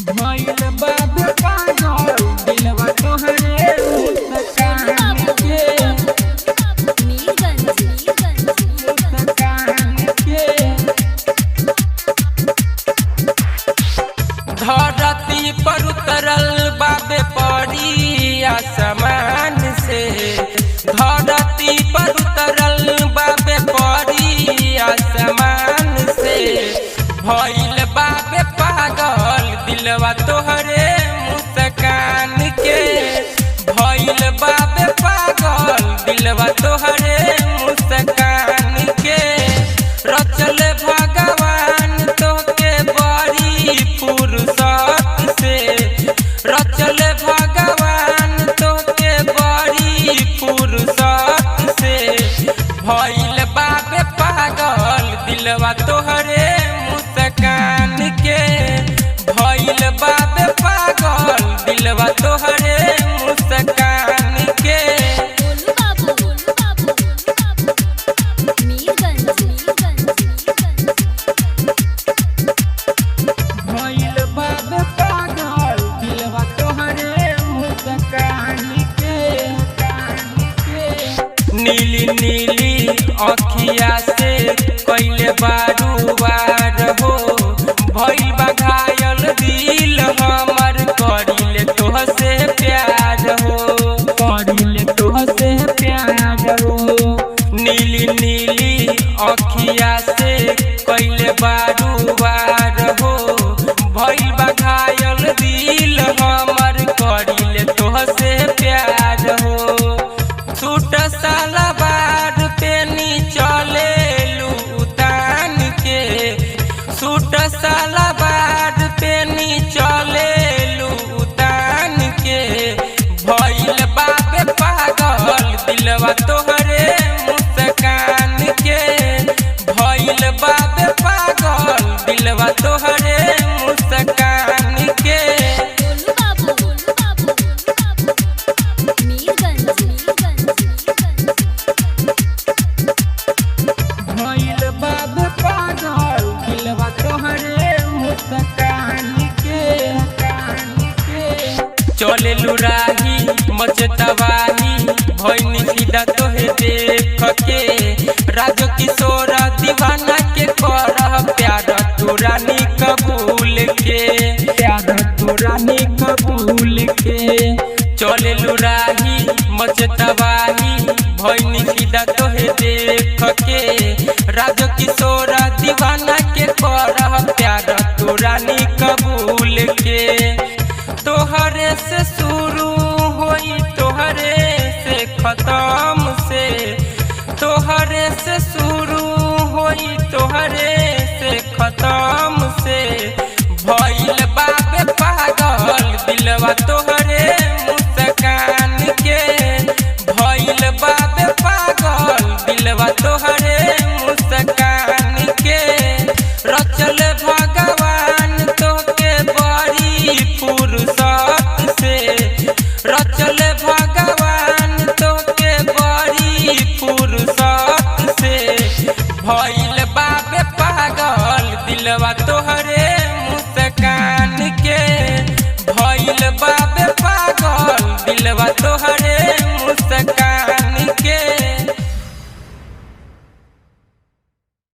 भइल बाबे पागल दिलवा तोहरे मुस्कान के मुस्कान के धरती पर उतरल बाबे पड़ी आसमान से धरती पर उतरल बाबे पड़ी आसमान से भइल बाबे पागल दिलवा तोहरे मुस्कान के भइल बाबे पागल दिलवा तोहरे मुस्कान के रचल भगवान तोके बड़ी फुर्सत से रचल भगवान तोके बड़ी फुर्सत से भइल बाबे पागल दिलवा तोहरे मुस्कान के भइल बाबे पागल दिलवा तोहरे मुस्कान के भइल बाबे पागल दिलवा तोहरे मुस्कान के नीली नीली अखिया से कइले बारू बार हो भइल बा घायल दिल हमर करिले तोहसे प्यार हो करिले तोहसे प्यार हो नीली नीली अखिया से कइले बारू बार हो भइल बा घायल दिल हमर करिले तोहसे प्यार हो सूट सलवार पेनी चले लूतान के सूट सलवार पेनी चले लूतान के भइल बाबे पागल दिलवा तोहरे मुस्कान के भइल बाबे पागल दिलवा तोहरे मुस्कान के भइल बाबे पागल दिलवा तोहरे मुस्कान के चले लुराही मचतवाही भइनी सीधा तोहे देख के राज किशोर दीवाना के करह प्यार तोरानी कबूल के प्यार तोरानी कबूल के चले लुराही मचतवाही भइनी सीधा तोहे देख के राज किशोर दीवाना के करह प्यार तोरानी कबूल के तोहरे से शुरू होई तोहरे से खत्म से तोहरे से शुरू होई तोहरे से खत्म से भइल बाबे पागल दिलवा तोहरे मुस्कान के भइल बाबे पागल दिलवा तोहरे मुस्कान के रचल भगवान तोके बड़ी फुर्सत से रचल भगवान तोके बड़ी फुर्सत से भइल बाबे पागल दिलवा तोहरे मुस्कान के भइल बाबे पागल दिलवा तोहरे